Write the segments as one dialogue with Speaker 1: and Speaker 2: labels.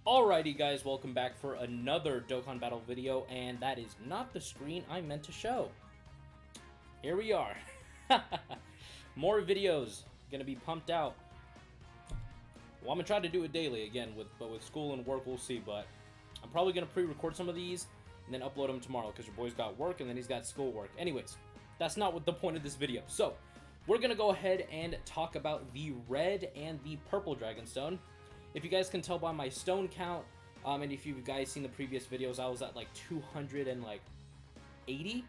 Speaker 1: Alrighty guys, welcome back for another Dokkan Battle video, and that is not the screen I meant to show. Here we are. More videos gonna be pumped out. Well, I'm gonna try to do it daily again, but with school and work, we'll see. But I'm probably gonna pre-record some of these and then upload them tomorrow because your boy's got work and then he's got school work. Anyways, that's not what the point of this video. So we're gonna go ahead and talk about the red and the purple Dragonstone. If you guys can tell by my stone count, and if you guys seen the previous videos, I was at like 280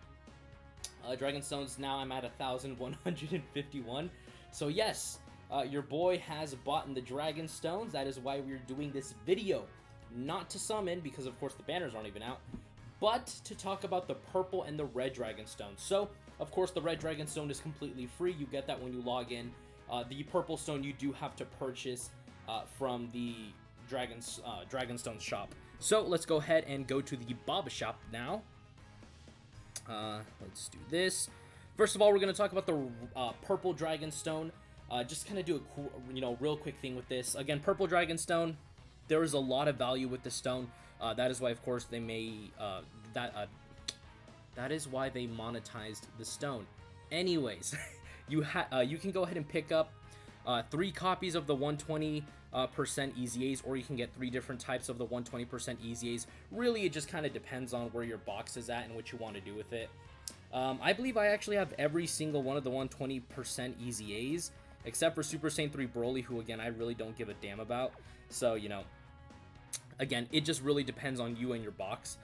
Speaker 1: Dragonstones. Now I'm at 1,151. So yes, your boy has bought the Dragonstones. That is why we're doing this video. Not to summon, because of course the banners aren't even out, but to talk about the purple and the red Dragonstone. So, of course, the red Dragonstone is completely free. You get that when you log in. The purple stone you do have to purchase from the Dragonstone shop. So let's go ahead and go to the Baba shop now. Let's do this. First of all, we're going to talk about the purple Dragonstone. Just kind of do a cool, real quick thing with this. Again, purple Dragonstone, there is a lot of value with the stone. That is why, of course, they may that is why they monetized the stone. Anyways, you can go ahead and pick up 3 copies of the 120% EZAs, or you can get 3 different types of the 120% EZAs. Really, it just kind of depends on where your box is at and what you want to do with it. I believe I actually have every single one of the 120% EZAs, except for Super Saiyan 3 Broly, who, again, I really don't give a damn about. So, again, it just really depends on you and your box.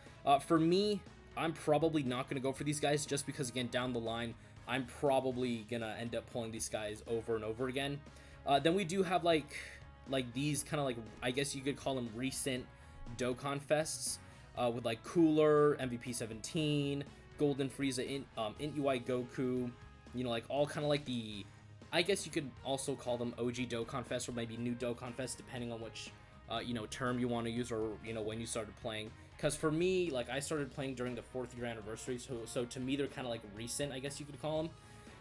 Speaker 1: For me, I'm probably not going to go for these guys just because, again, down the line, I'm probably gonna end up pulling these guys over and over again. Then we do have like these kind of like, I guess you could call them recent Dokkan Fests, with like Cooler, MVP 17, Golden Frieza, Int UI Goku, like all kind of like the, I guess you could also call them OG Dokkan Fest or maybe new Dokkan Fest, depending on which term you want to use, or when you started playing. Because for me, like, I started playing during the 4th year anniversary, so to me they're kind of like recent, I guess you could call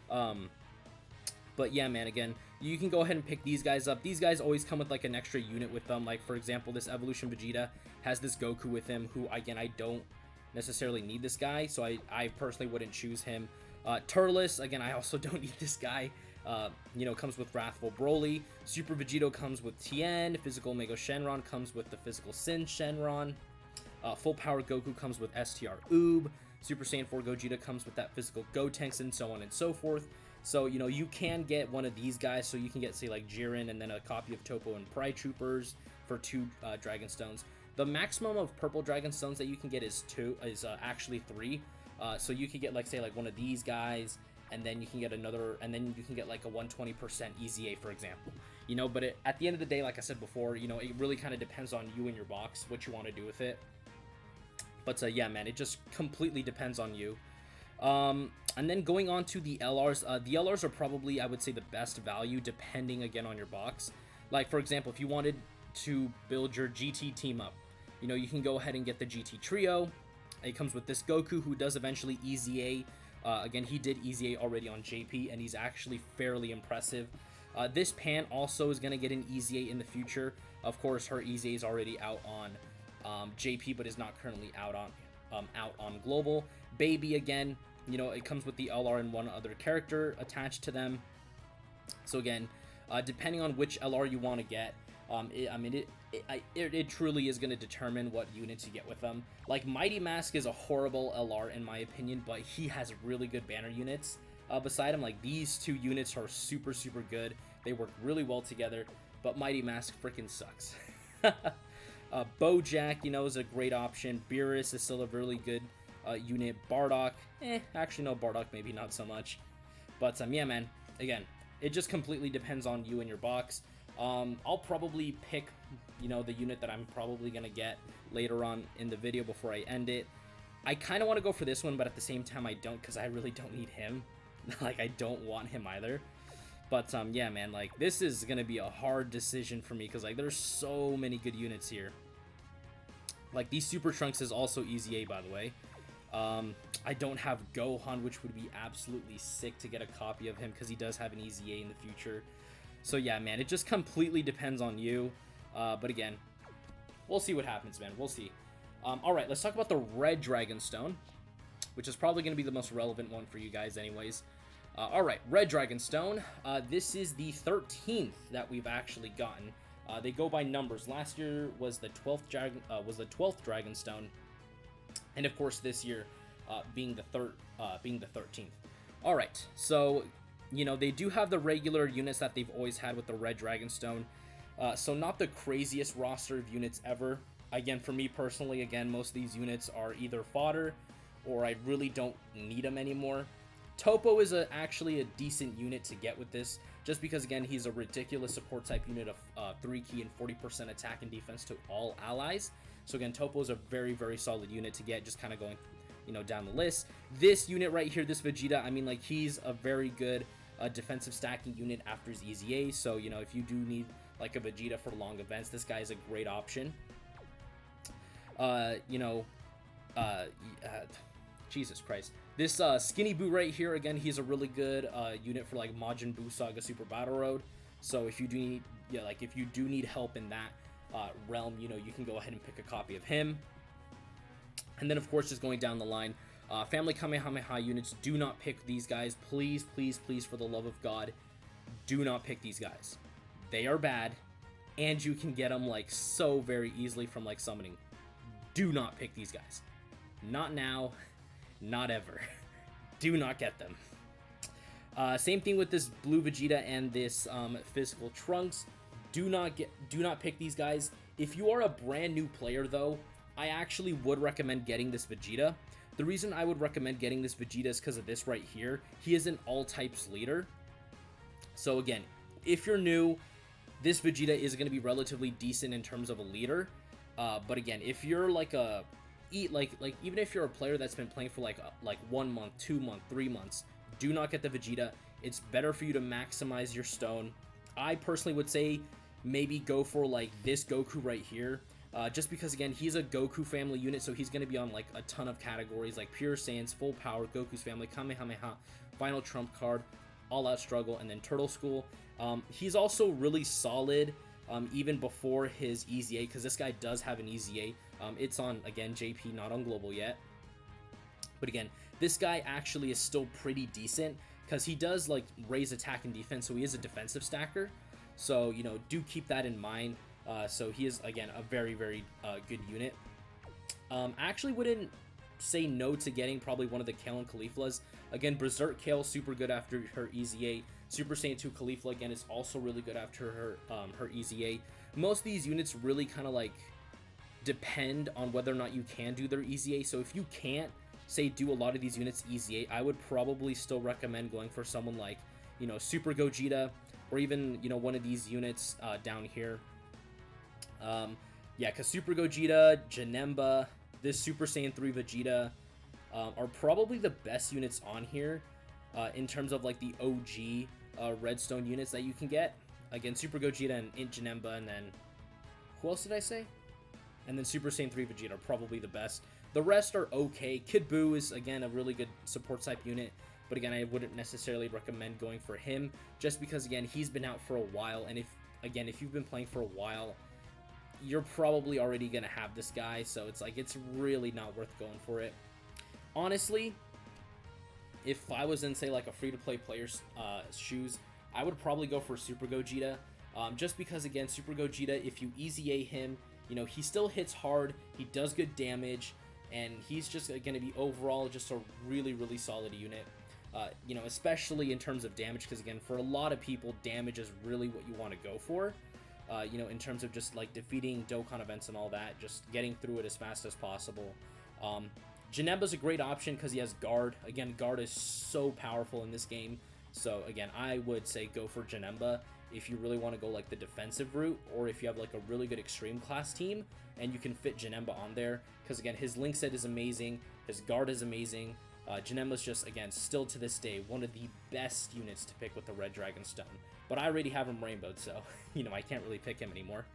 Speaker 1: them. But yeah, man, again, you can go ahead and pick these guys up. These guys always come with like an extra unit with them. Like, for example, this Evolution Vegeta has this Goku with him, who, again, I don't necessarily need this guy, so I personally wouldn't choose him. Turles, again, I also don't need this guy. Comes with Wrathful Broly. Super Vegito comes with Tien. Physical Mega Shenron comes with the Physical Sin Shenron. Full Power Goku comes with STR Oob. Super Saiyan 4 Gogeta comes with that Physical Gotenks, and so on and so forth. So, you can get one of these guys, so you can get, say, like Jiren, and then a copy of Toppo and Pride Troopers for 2 Dragonstones. The maximum of purple Dragonstones that you can get is actually 3. So you can get, like, say, like one of these guys, and then you can get another, and then you can get like a 120% EZA, for example. But at the end of the day, like I said before, it really kind of depends on you and your box, what you want to do with it. But yeah, man, it just completely depends on you. And then going on to the LRs, the LRs are probably, I would say, the best value, depending, again, on your box. Like, for example, if you wanted to build your GT team up, you can go ahead and get the GT Trio. It comes with this Goku, who does eventually EZA. Again, he did EZA already on JP, and he's actually fairly impressive. This Pan also is going to get an EZA in the future. Of course, her EZA is already out on JP, but is not currently out on Global. Baby, again, it comes with the LR and one other character attached to them. So again, depending on which LR you want to get, it truly is going to determine what units you get with them. Like, Mighty Mask is a horrible LR in my opinion, but he has really good banner units beside him. Like, these 2 units are super, super good. They work really well together, but Mighty Mask freaking sucks. Bojack, is a great option. Beerus is still a really good unit. Bardock, actually no, Bardock maybe not so much. But yeah, man, again, it just completely depends on you and your box. I'll probably pick, the unit that I'm probably going to get later on in the video before I end it. I kind of want to go for this one, but at the same time I don't, because I really don't need him. Like, I don't want him either. But yeah, man, like, this is going to be a hard decision for me, because, like, there's so many good units here. Like, these Super Trunks is also EZA, by the way. I don't have Gohan, which would be absolutely sick to get a copy of him, because he does have an EZA in the future. So yeah, man, it just completely depends on you. But again, we'll see what happens, man. We'll see. All right, let's talk about the Red Dragon Stone, which is probably going to be the most relevant one for you guys anyways. All right, Red Dragon Stone. This is the 13th that we've actually gotten. They go by numbers. Last year was the 12th Dragon Stone, and of course this year being the 13th. All right, so they do have the regular units that they've always had with the Red Dragon Stone. So not the craziest roster of units ever. Again, for me personally, again, most of these units are either fodder or I really don't need them anymore. Topo is actually a decent unit to get with this, just because, again, he's a ridiculous support type unit of 3 key and 40% attack and defense to all allies. So again, Topo is a very, very solid unit to get, just kind of going, down the list. This unit right here, this Vegeta, I mean, like, he's a very good defensive stacking unit after his EZA. So, if you do need, like, a Vegeta for long events, this guy is a great option. Jesus Christ. This Skinny Boo right here, again, he's a really good unit for like Majin Buu Saga Super Battle Road. So if you do need, if you do need help in that realm, you can go ahead and pick a copy of him. And then of course, just going down the line, Family Kamehameha units, do not pick these guys. Please, please, please, for the love of God, do not pick these guys. They are bad, and you can get them like so very easily from like summoning. Do not pick these guys. Not now. Not ever. Do not get them. Same thing with this blue Vegeta and this physical Trunks. Do not pick these guys. If you are a brand new player though, I actually would recommend getting this Vegeta. The reason I would recommend getting this Vegeta is because of this right here. He is an all types leader. So again, if you're new, this Vegeta is going to be relatively decent in terms of a leader. But again, if you're like even if you're a player that's been playing for like 1 month, 2 months, 3 months, do not get the Vegeta. It's better for you to maximize your stone. I personally would say maybe go for like this Goku right here, just because again, he's a Goku family unit, so he's going to be on like a ton of categories like Pure Saiyans, Full Power, Goku's Family, Kamehameha, Final Trump Card, All Out Struggle, and then Turtle School. He's also really solid even before his EZA, because this guy does have an EZA. It's on, again, JP, not on Global yet. But again, this guy actually is still pretty decent, because he does, like, raise attack and defense, so he is a defensive stacker. So, do keep that in mind. So he is, again, a very, very good unit. I actually wouldn't say no to getting probably one of the Kale and Cauliflas. Again, Berserk Kale, super good after her EZA. Super Saiyan 2 Caulifla, again, is also really good after her EZA. Most of these units really kind of like depend on whether or not you can do their EZA. So if you can't, say, do a lot of these units EZA, I would probably still recommend going for someone like, Super Gogeta, or even, one of these units down here. Yeah, because Super Gogeta, Janemba, this Super Saiyan 3 Vegeta are probably the best units on here in terms of like the OG Redstone units that you can get. Again, Super Gogeta and Int Janemba, and then who else did I say? And then Super Saiyan 3 Vegeta are probably the best. The rest are okay. Kid Buu is, again, a really good support type unit, but again, I wouldn't necessarily recommend going for him, just because, again, he's been out for a while, and if you've been playing for a while, you're probably already going to have this guy, so it's like, it's really not worth going for it. Honestly, if I was in, say, like a free-to-play player's shoes, I would probably go for Super Gogeta, just because, again, Super Gogeta, if you EZA him, he still hits hard, he does good damage, and he's just going to be overall just a really, really solid unit. Especially in terms of damage, because again, for a lot of people, damage is really what you want to go for. In terms of just like defeating Dokkan events and all that, just getting through it as fast as possible. Janemba's a great option because he has guard. Again, guard is so powerful in this game. So again, I would say go for Janemba if you really want to go like the defensive route, or if you have like a really good extreme class team and you can fit Janemba on there, because again, his link set is amazing, his guard is amazing. Janemba's just, again, still to this day, one of the best units to pick with the Red Dragon Stone. But I already have him rainbowed, so, I can't really pick him anymore.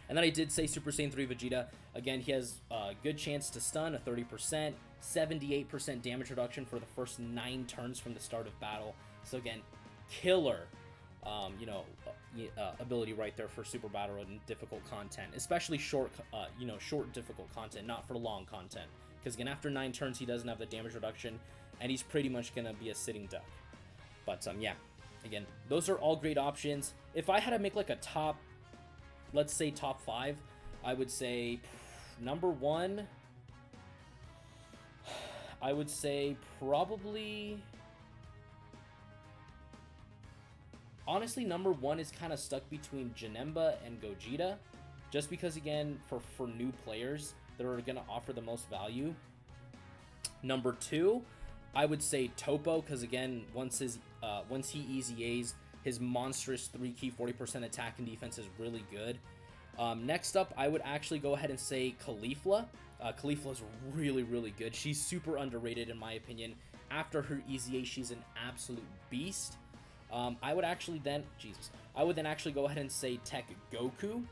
Speaker 1: And then I did say Super Saiyan 3 Vegeta. Again, he has a good chance to stun, a 30%, 78% damage reduction for the first 9 turns from the start of battle. So again, killer, ability right there for super battle and difficult content, especially short, short difficult content, not for long content. Because again, after 9 turns, he doesn't have the damage reduction, and he's pretty much gonna be a sitting duck. But yeah, again, those are all great options. If I had to make like a top, let's say top 5, I would say number 1. I would say probably. Honestly, number 1 is kind of stuck between Janemba and Gogeta, just because again, for new players that are going to offer the most value. Number 2, I would say Topo, because again, once he easy A's, his monstrous 3-key 40% attack and defense is really good. Next up, I would actually go ahead and say Caulifla. Caulifla is really, really good. She's super underrated in my opinion. After her easy A, she's an absolute beast. I would then actually go ahead and say Tech Goku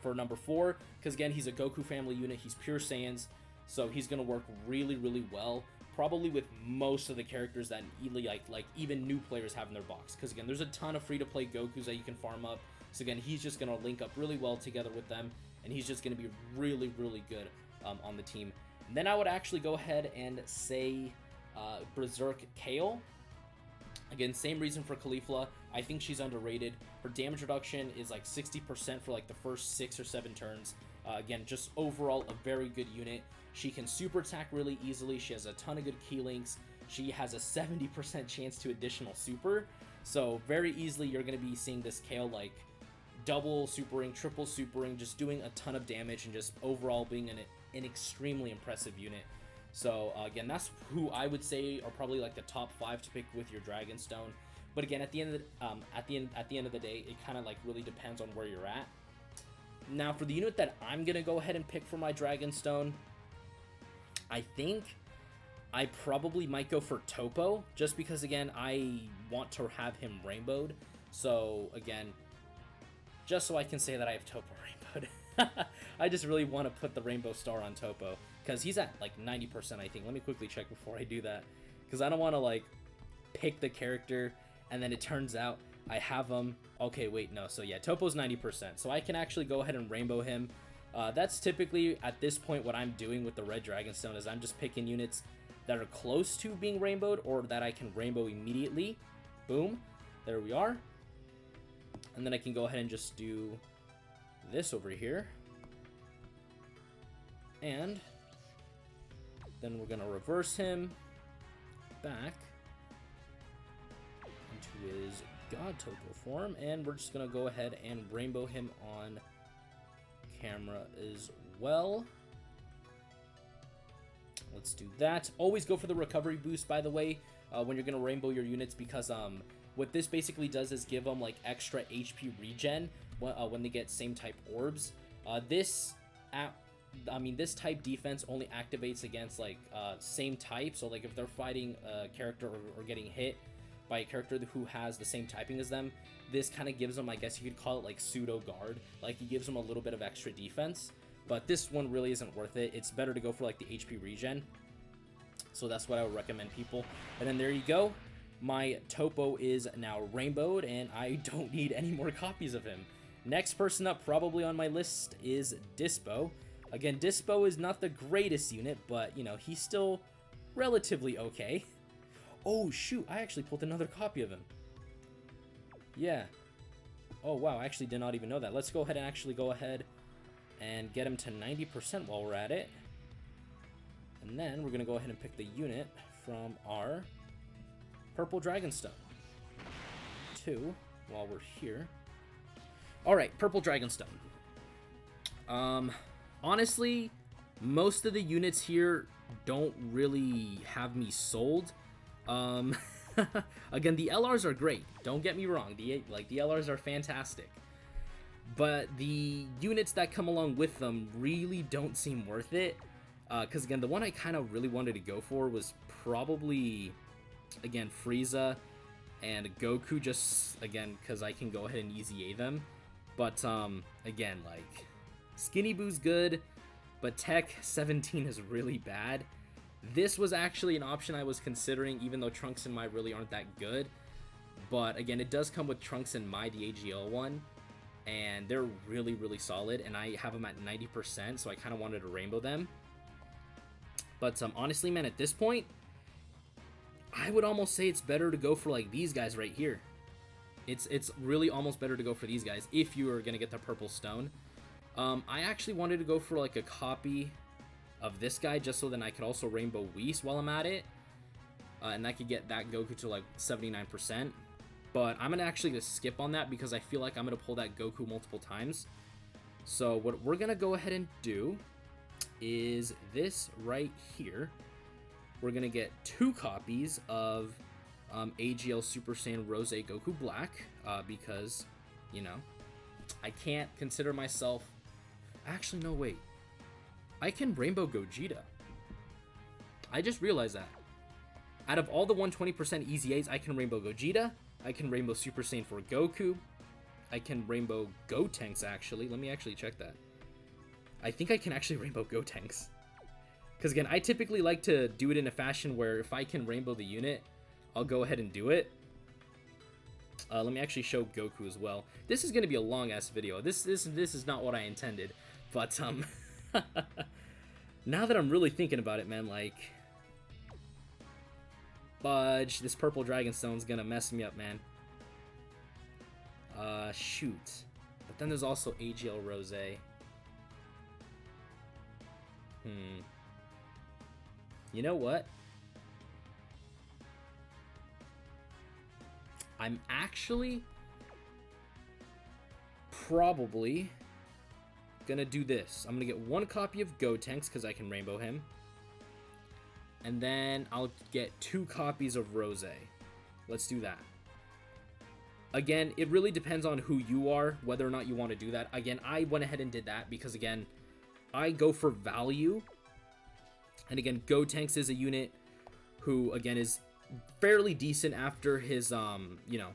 Speaker 1: for number 4, because again, he's a Goku family unit. He's pure Saiyans, so he's gonna work really, really well. Probably with most of the characters that like even new players have in their box, because again, there's a ton of free-to-play Gokus that you can farm up. So again, he's just gonna link up really well together with them, and he's just gonna be really, really good on the team. And then I would actually go ahead and say Berserk Kale. Again, same reason for Caulifla. I think she's underrated. Her damage reduction is like 60% for like the first 6 or 7 turns. Again, just overall a very good unit. She can super attack really easily. She has a ton of good key links. She has a 70% chance to additional super. So very easily you're going to be seeing this Kale like double supering, triple supering, just doing a ton of damage and just overall being an extremely impressive unit. So again, that's who I would say are probably like the top 5 to pick with your Dragonstone. But again, at the end of the day, it kind of like really depends on where you're at. Now for the unit that I'm gonna go ahead and pick for my Dragonstone, I think I probably might go for Topo, just because again I want to have him rainbowed. So again, just so I can say that I have Topo rainbowed. I just really want to put the rainbow star on Topo, because he's at like 90%, I think. Let me quickly check before I do that, because I don't want to like pick the character and then it turns out I have him. Okay, wait, no. So yeah, Topo's 90%, so I can actually go ahead and rainbow him. That's typically at this point what I'm doing with the Red Dragonstone, is I'm just picking units that are close to being rainbowed or that I can rainbow immediately. Boom, there we are. And then I can go ahead and just do this over here. And then we're going to reverse him back into his God Topo form. And we're just going to go ahead and rainbow him on camera as well. Let's do that. Always go for the recovery boost, by the way, when you're going to rainbow your units, because what this basically does is give them like extra HP regen when they get same type orbs. This type defense only activates against like same type. So like if they're fighting a character or getting hit by a character who has the same typing as them, this kind of gives them, I guess you could call it like pseudo guard. Like it gives them a little bit of extra defense. But this one really isn't worth it. It's better to go for like the HP regen. So that's what I would recommend people. And then there you go. My Topo is now rainbowed, and I don't need any more copies of him. Next person up probably on my list is Dispo. Again, Dispo is not the greatest unit, but, you know, he's still relatively okay. Oh, shoot, I actually pulled another copy of him. Yeah. Oh, wow, I actually did not even know that. Let's go ahead and get him to 90% while we're at it. And then we're going to go ahead and pick the unit from our Purple Dragonstone 2 while we're here. Alright, Purple Dragonstone. Honestly, most of the units here don't really have me sold. Again, the LRs are great. Don't get me wrong. The LRs are fantastic. But the units that come along with them really don't seem worth it. Because again, the one I kind of really wanted to go for was probably, again, Frieza and Goku, just again because I can go ahead and easy A them. But again, like, Skinny Boo's good, but Tech 17 is really bad. This was actually an option I was considering, even though Trunks and Mai really aren't that good. But again, it does come with Trunks and Mai, the AGL one, and they're really, really solid, and I have them at 90%, so I kind of wanted to rainbow them. But honestly, man, at this point, I would almost say it's better to go for like these guys right here. It's really almost better to go for these guys if you are gonna get the purple stone. I actually wanted to go for like a copy of this guy just so then I could also rainbow Whis while I'm at it, and I could get that Goku to like 79%. But I'm gonna actually just skip on that because I feel like I'm gonna pull that Goku multiple times. So what we're gonna go ahead and do is this right here. We're gonna get 2 copies of AGL Super Saiyan Rose Goku Black, because, you know, I can't consider myself... Actually, no, wait. I can rainbow Gogeta. I just realized that. Out of all the 120% Easy A's, I can rainbow Gogeta. I can rainbow Super Saiyan for Goku. I can rainbow Gotenks, actually. Let me actually check that. I think I can actually rainbow Gotenks. Because again, I typically like to do it in a fashion where if I can rainbow the unit, I'll go ahead and do it. Let me actually show Goku as well. This is going to be a long-ass video. This is not what I intended. But, now that I'm really thinking about it, man, like... Fudge, this purple Dragon Stone's going to mess me up, man. Shoot. But then there's also AGL Rose. You know what? I'm actually probably gonna do this. I'm gonna get 1 copy of Gotenks because I can rainbow him. And then I'll get 2 copies of Rose. Let's do that. Again, it really depends on who you are, whether or not you want to do that. Again, I went ahead and did that because, again, I go for value. And again, Gotenks is a unit who, again, is fairly decent after his, you know,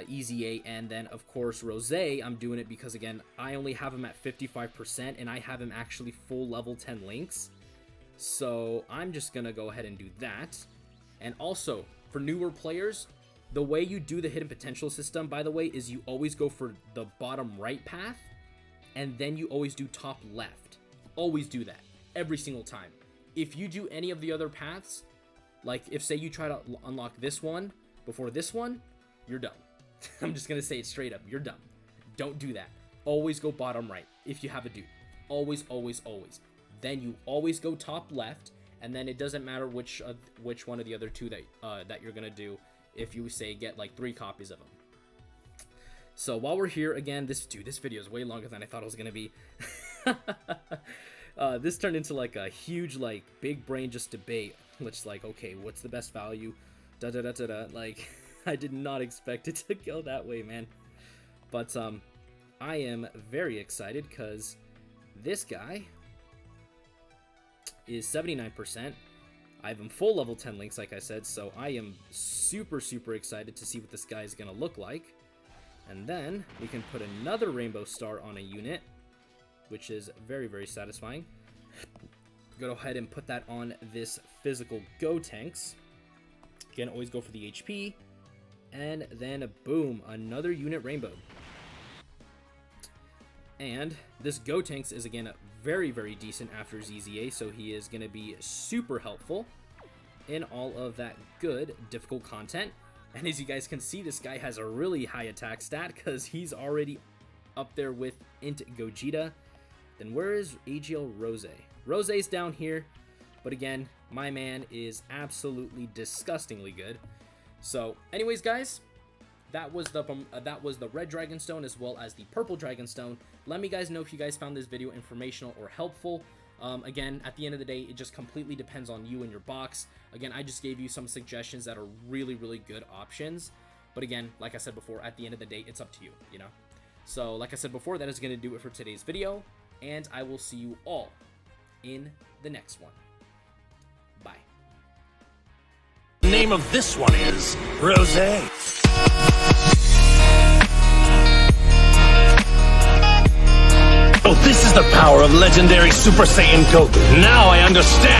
Speaker 1: Easy 8. And then, of course, Rose, I'm doing it because, again, I only have him at 55%, and I have him actually full level 10 links. So I'm just going to go ahead and do that. And also, for newer players, the way you do the hidden potential system, by the way, is you always go for the bottom right path, and then you always do top left. Always do that. Every single time. If you do any of the other paths, like if say you try to unlock this one before this one, you're done. I'm just gonna say it straight up, you're done. Don't do that. Always go bottom right if you have a dude. Always, always, always. Then you always go top left, and then it doesn't matter which one of the other 2 that you're gonna do. If you say get like 3 copies of them. So while we're here again, this video is way longer than I thought it was gonna be. This turned into like a huge, like, big brain just debate, which, like, okay, what's the best value? Da da da da da. Like, I did not expect it to go that way, man. But I am very excited because this guy is 79%. I have him full level 10 links, like I said, so I am super, super excited to see what this guy is gonna look like. And then we can put another rainbow star on a unit, which is very, very satisfying. Go ahead and put that on this physical Gotenks. Again, always go for the HP. And then, boom, another unit rainbow. And this Gotenks is, again, very, very decent after ZZA, so he is going to be super helpful in all of that good, difficult content. And as you guys can see, this guy has a really high attack stat because he's already up there with Int Gogeta. Then where is AGL Rose? Rose's down here, but again, my man is absolutely disgustingly good. So, anyways, guys, that was the red dragon stone as well as the purple dragon stone. Let me guys know if you guys found this video informational or helpful. Again, at the end of the day, it just completely depends on you and your box. Again, I just gave you some suggestions that are really, really good options. But again, like I said before, at the end of the day, it's up to you, you know? So, like I said before, that is going to do it for today's video. And I will see you all in the next one. Bye.
Speaker 2: The name of this one is Rose. Oh, this is the power of legendary Super Saiyan Goku. Now I understand.